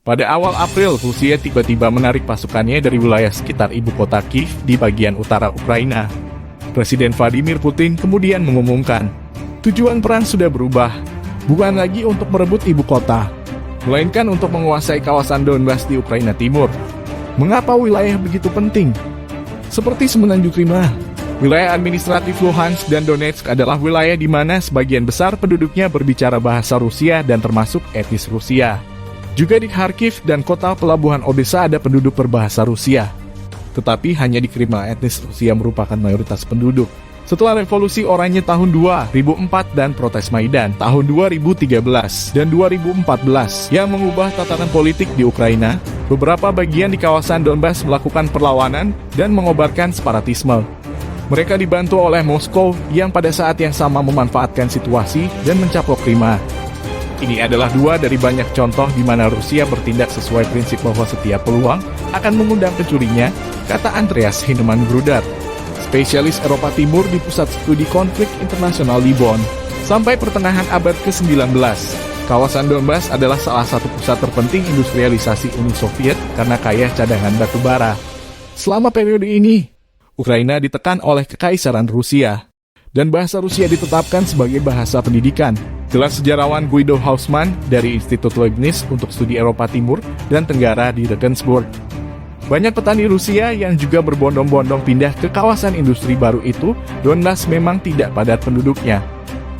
Pada awal April, Rusia tiba-tiba menarik pasukannya dari wilayah sekitar ibu kota Kiev di bagian utara Ukraina. Presiden Vladimir Putin kemudian mengumumkan, tujuan perang sudah berubah, bukan lagi untuk merebut ibu kota, melainkan untuk menguasai kawasan Donbas di Ukraina Timur. Mengapa wilayah begitu penting? Seperti semenanjung Crimea, wilayah administratif Luhansk dan Donetsk adalah wilayah di mana sebagian besar penduduknya berbicara bahasa Rusia dan termasuk etnis Rusia. Juga di Kharkiv dan kota pelabuhan Odessa ada penduduk berbahasa Rusia. Tetapi hanya di Crimea etnis Rusia merupakan mayoritas penduduk. Setelah revolusi oranye tahun 2004 dan protes Maidan tahun 2013 dan 2014 yang mengubah tatanan politik di Ukraina, beberapa bagian di kawasan Donbas melakukan perlawanan dan mengobarkan separatisme. Mereka dibantu oleh Moskow yang pada saat yang sama memanfaatkan situasi dan mencaplok Crimea. Ini adalah dua dari banyak contoh di mana Rusia bertindak sesuai prinsip bahwa setiap peluang akan mengundang pencurinya, kata Andreas Heinemann Gruder, spesialis Eropa Timur di Pusat Studi Konflik Internasional di Bonn. Sampai pertengahan abad ke-19, kawasan Donbas adalah salah satu pusat terpenting industrialisasi Uni Soviet karena kaya cadangan batu bara. Selama periode ini, Ukraina ditekan oleh Kekaisaran Rusia, dan bahasa Rusia ditetapkan sebagai bahasa pendidikan. Jelas sejarawan Guido Haussmann dari Institut Leibniz untuk Studi Eropa Timur dan Tenggara di Regensburg. Banyak petani Rusia yang juga berbondong-bondong pindah ke kawasan industri baru itu. Donbas memang tidak padat penduduknya.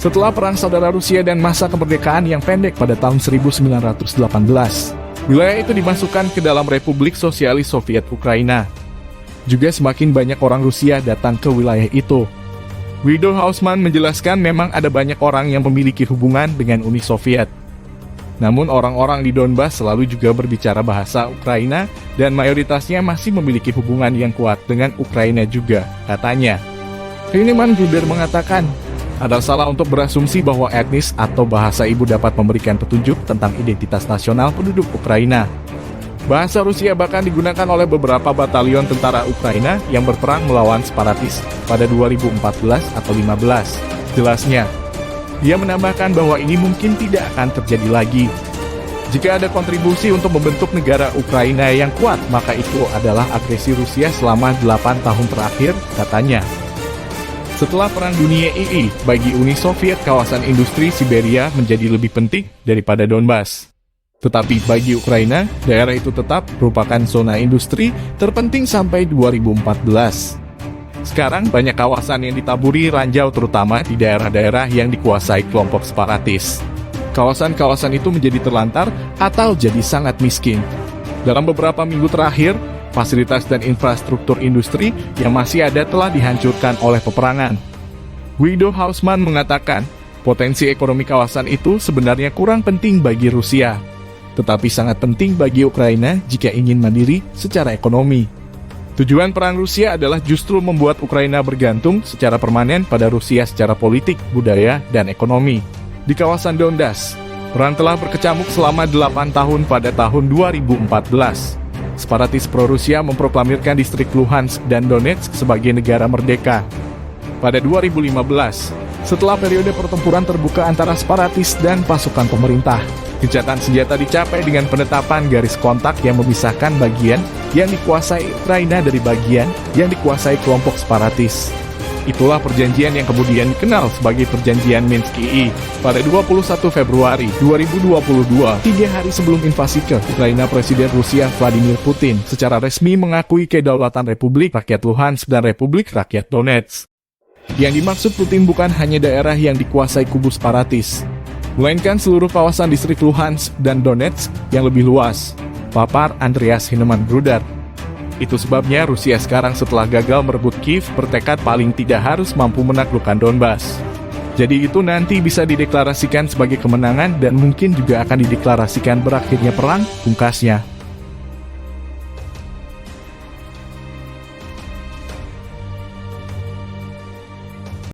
Setelah Perang Saudara Rusia dan masa kemerdekaan yang pendek pada tahun 1918, wilayah itu dimasukkan ke dalam Republik Sosialis Soviet Ukraina. Juga semakin banyak orang Rusia datang ke wilayah itu. Guido Haussmann menjelaskan memang ada banyak orang yang memiliki hubungan dengan Uni Soviet. Namun orang-orang di Donbas selalu juga berbicara bahasa Ukraina dan mayoritasnya masih memiliki hubungan yang kuat dengan Ukraina juga, katanya. Heinemann Gruder mengatakan, ada salah untuk berasumsi bahwa etnis atau bahasa ibu dapat memberikan petunjuk tentang identitas nasional penduduk Ukraina. Bahasa Rusia bahkan digunakan oleh beberapa batalion tentara Ukraina yang berperang melawan separatis pada 2014 atau 2015. Jelasnya, dia menambahkan bahwa ini mungkin tidak akan terjadi lagi. Jika ada kontribusi untuk membentuk negara Ukraina yang kuat, maka itu adalah agresi Rusia selama 8 tahun terakhir, katanya. Setelah Perang Dunia II, bagi Uni Soviet kawasan industri Siberia menjadi lebih penting daripada Donbas. Tetapi bagi Ukraina, daerah itu tetap merupakan zona industri terpenting sampai 2014. Sekarang banyak kawasan yang ditaburi ranjau terutama di daerah-daerah yang dikuasai kelompok separatis. Kawasan-kawasan itu menjadi terlantar atau jadi sangat miskin. Dalam beberapa minggu terakhir, fasilitas dan infrastruktur industri yang masih ada telah dihancurkan oleh peperangan. Guido Haussmann mengatakan, potensi ekonomi kawasan itu sebenarnya kurang penting bagi Rusia, tetapi sangat penting bagi Ukraina jika ingin mandiri secara ekonomi. Tujuan perang Rusia adalah justru membuat Ukraina bergantung secara permanen pada Rusia secara politik, budaya, dan ekonomi. Di kawasan Donbas, perang telah berkecamuk selama 8 tahun pada tahun 2014. Separatis pro-Rusia memproklamirkan distrik Luhansk dan Donetsk sebagai negara merdeka. Pada 2015, setelah periode pertempuran terbuka antara separatis dan pasukan pemerintah, gencatan senjata dicapai dengan penetapan garis kontak yang memisahkan bagian yang dikuasai Ukraina dari bagian yang dikuasai kelompok separatis. Itulah perjanjian yang kemudian dikenal sebagai Perjanjian Minsk II. Pada 21 Februari 2022, 3 hari sebelum invasi ke Ukraina, Presiden Rusia Vladimir Putin secara resmi mengakui kedaulatan Republik Rakyat Luhansk dan Republik Rakyat Donetsk. Yang dimaksud Putin bukan hanya daerah yang dikuasai kubu separatis, melainkan seluruh kawasan distrik Luhansk dan Donetsk yang lebih luas, papar Andreas Heinemann Gruder. Itu sebabnya Rusia sekarang setelah gagal merebut Kiev bertekad paling tidak harus mampu menaklukkan Donbas. Jadi itu nanti bisa dideklarasikan sebagai kemenangan dan mungkin juga akan dideklarasikan berakhirnya perang, pungkasnya.